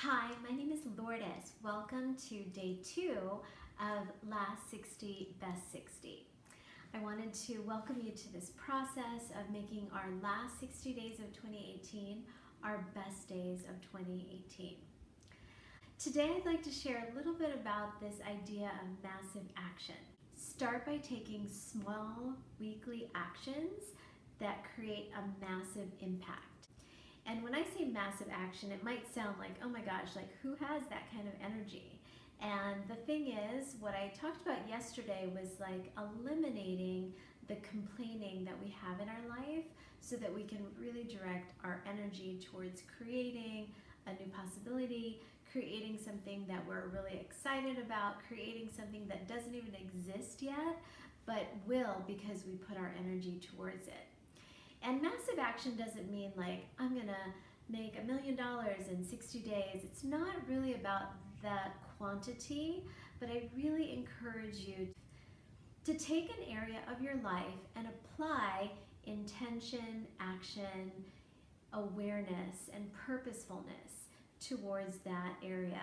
Hi, my name is Lourdes. Welcome to day 2 of Last60 Best60. I wanted to welcome you to this process of making our last 60 days of 2018 our best days of 2018. Today I'd like to share a little bit about this idea of massive action. Start by taking small weekly actions that create a massive impact. And when I say massive action, it might sound like, oh my gosh, like who has that kind of energy? And the thing is, what I talked about yesterday was like eliminating the complaining that we have in our life so that we can really direct our energy towards creating a new possibility, creating something that we're really excited about, creating something that doesn't even exist yet, but will because we put our energy towards it. And massive action doesn't mean like, I'm gonna make $1 million in 60 days. It's not really about that quantity, but I really encourage you to take an area of your life and apply intention, action, awareness, and purposefulness towards that area.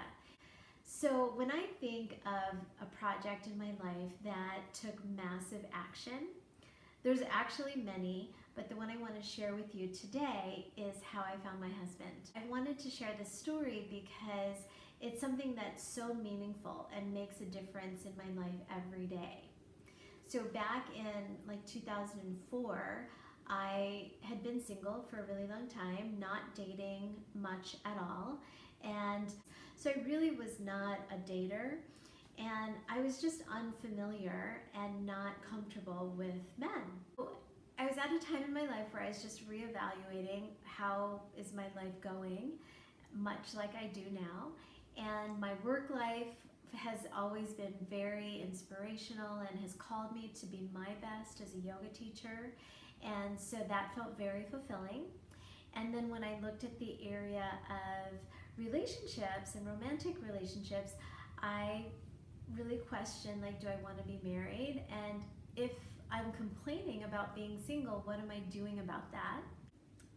So when I think of a project in my life that took massive action, there's actually many, but the one I want to share with you today is how I found my husband. I wanted to share this story because it's something that's so meaningful and makes a difference in my life every day. So back in like 2004, I had been single for a really long time, not dating much at all. And so I really was not a dater. And I was just unfamiliar and not comfortable with men. I was at a time in my life where I was just reevaluating how is my life going, much like I do now. And my work life has always been very inspirational and has called me to be my best as a yoga teacher. And so that felt very fulfilling. And then when I looked at the area of relationships and romantic relationships, I really questioned, like, do I want to be married? And if I'm complaining about being single, what am I doing about that?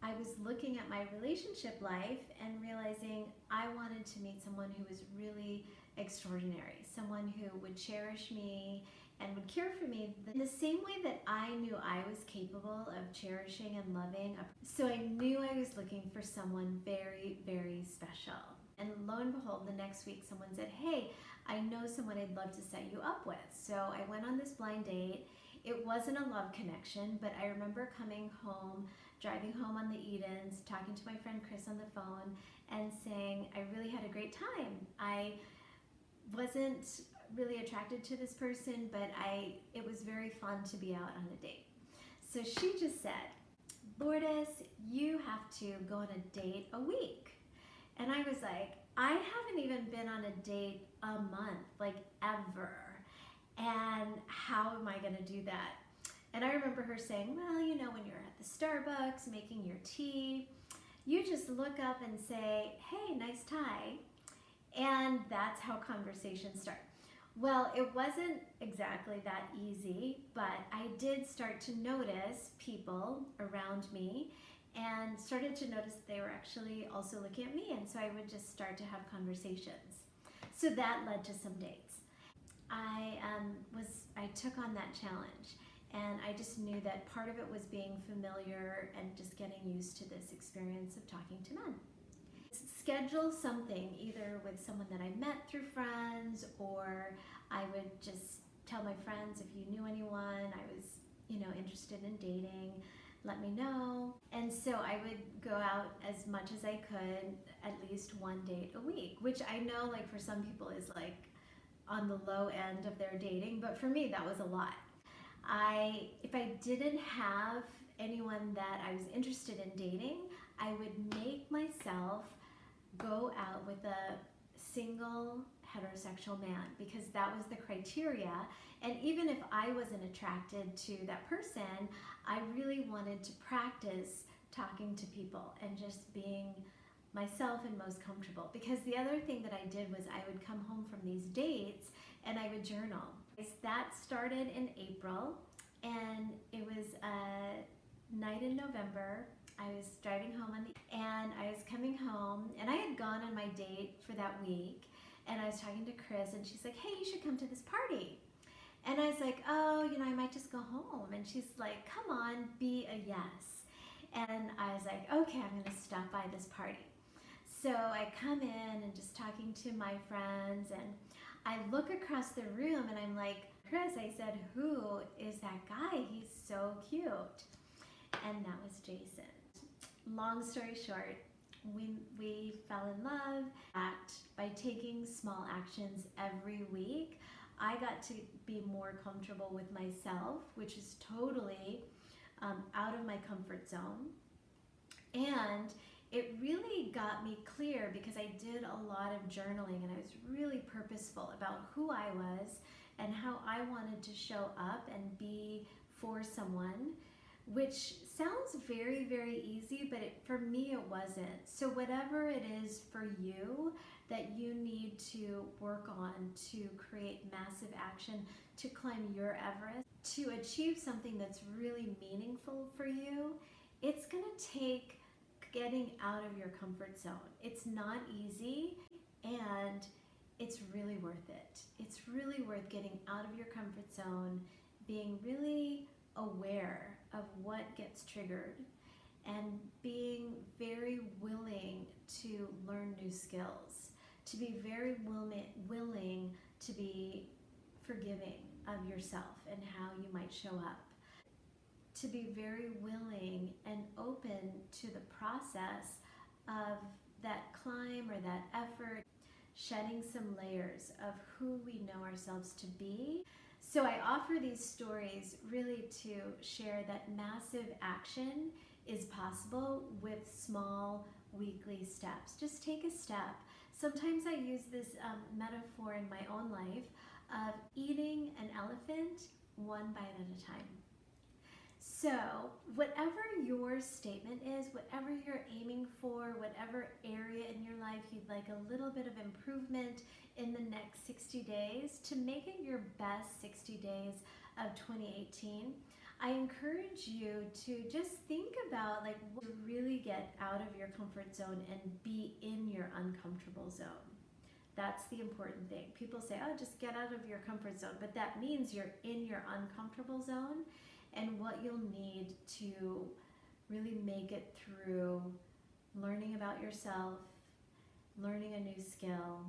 I was looking at my relationship life and realizing I wanted to meet someone who was really extraordinary, someone who would cherish me and would care for me in the same way that I knew I was capable of cherishing and loving. So I knew I was looking for someone very, very special. And lo and behold, the next week someone said, hey, I know someone I'd love to set you up with. So I went on this blind date. It wasn't a love connection, but I remember coming home, driving home on the Edens, talking to my friend Chris on the phone and saying, I really had a great time. I wasn't really attracted to this person, but it was very fun to be out on a date. So she just said, Lourdes, you have to go on a date a week. And I was like, I haven't even been on a date a month, like ever. And how am I gonna do that? And I remember her saying, well, you know, when you're at the Starbucks making your tea, you just look up and say, hey, nice tie. And that's how conversations start. Well, it wasn't exactly that easy, but I did start to notice people around me and started to notice that they were actually also looking at me, and so I would just start to have conversations. So that led to some dates. I took on that challenge, and I just knew that part of it was being familiar and just getting used to this experience of talking to men. Schedule something either with someone that I met through friends, or I would just tell my friends if you knew anyone I was, interested in dating, let me know. And so I would go out as much as I could, at least one date a week, which I know like for some people is like on the low end of their dating, but for me that was a lot. If I didn't have anyone that I was interested in dating, I would make myself go out with a single heterosexual man because that was the criteria. And even if I wasn't attracted to that person, I really wanted to practice talking to people and just being myself and most comfortable. Because the other thing that I did was I would come home from these dates and I would journal. That started in April, and it was a night in November. I was driving home and I was coming home, and I had gone on my date for that week, and I was talking to Chris, and she's like, hey, you should come to this party. And I was like, oh, I might just go home. And she's like, come on, be a yes. And I was like, okay, I'm gonna stop by this party. So I come in and just talking to my friends, and I look across the room and I'm like, Chris, I said, who is that guy? He's so cute. And that was Jason. Long story short, we fell in love. By taking small actions every week, I got to be more comfortable with myself, which is totally out of my comfort zone. And it really got me clear because I did a lot of journaling, and I was really purposeful about who I was and how I wanted to show up and be for someone, which sounds very, very easy, but for me it wasn't. So whatever it is for you that you need to work on to create massive action, to climb your Everest, to achieve something that's really meaningful for you, it's gonna take getting out of your comfort zone. It's not easy, and it's really worth it. It's really worth getting out of your comfort zone, being really aware of what gets triggered, and being very willing to learn new skills, to be very willing to be forgiving of yourself and how you might show up, to be very willing and open to the process of that climb or that effort, shedding some layers of who we know ourselves to be. So I offer these stories really to share that massive action is possible with small weekly steps. Just take a step. Sometimes I use this metaphor in my own life of eating an elephant one bite at a time. So whatever your statement is, whatever you're aiming for, whatever area in your life you'd like a little bit of improvement in the next 60 days to make it your best 60 days of 2018, I encourage you to just think about to really get out of your comfort zone and be in your uncomfortable zone. That's the important thing. People say, oh, just get out of your comfort zone, but that means you're in your uncomfortable zone. And what you'll need to really make it through learning about yourself, learning a new skill,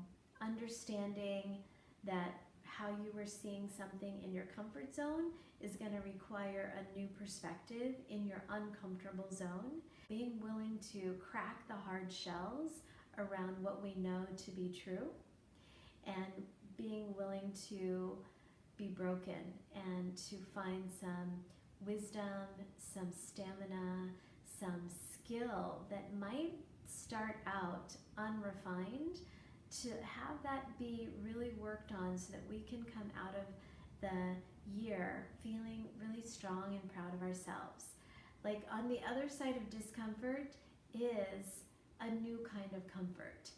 understanding that how you were seeing something in your comfort zone is going to require a new perspective in your uncomfortable zone. Being willing to crack the hard shells around what we know to be true, and being willing to be broken and to find some wisdom, some stamina, some skill that might start out unrefined, to have that be really worked on so that we can come out of the year feeling really strong and proud of ourselves. Like, on the other side of discomfort is a new kind of comfort,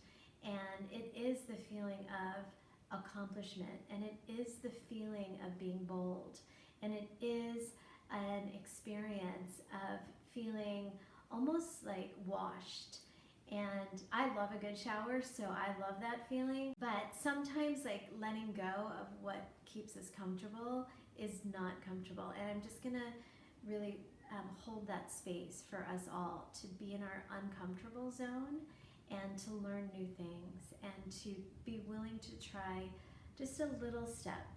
and it is the feeling of accomplishment, and it is the feeling of being bold, and it is an experience of feeling almost like washed. And I love a good shower, so I love that feeling, but sometimes letting go of what keeps us comfortable is not comfortable, and I'm just gonna really hold that space for us all to be in our uncomfortable zone and to learn new things and to be willing to try just a little step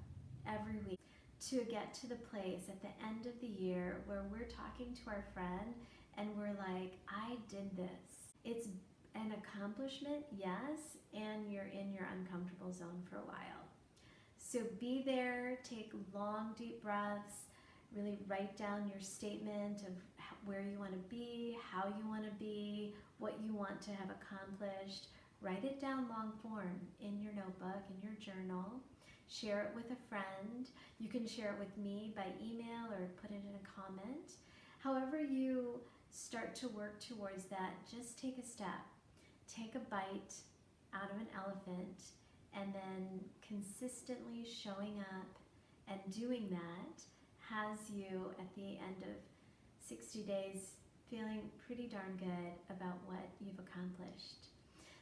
every week to get to the place at the end of the year where we're talking to our friend and we're like, I did this. It's an accomplishment, yes, and you're in your uncomfortable zone for a while. So be there, take long, deep breaths, really write down your statement of where you want to be, how you want to be, what you want to have accomplished. Write it down long form in your notebook, in your journal. Share it with a friend. You can share it with me by email or put it in a comment. However you start to work towards that, just take a step. Take a bite out of an elephant, and then consistently showing up and doing that has you at the end of 60 days feeling pretty darn good about what you've accomplished.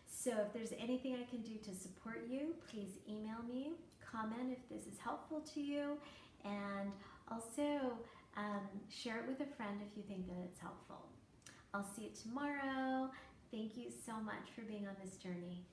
So if there's anything I can do to support you, please email me, comment if this is helpful to you, and also share it with a friend if you think that it's helpful. I'll see you tomorrow. Thank you so much for being on this journey.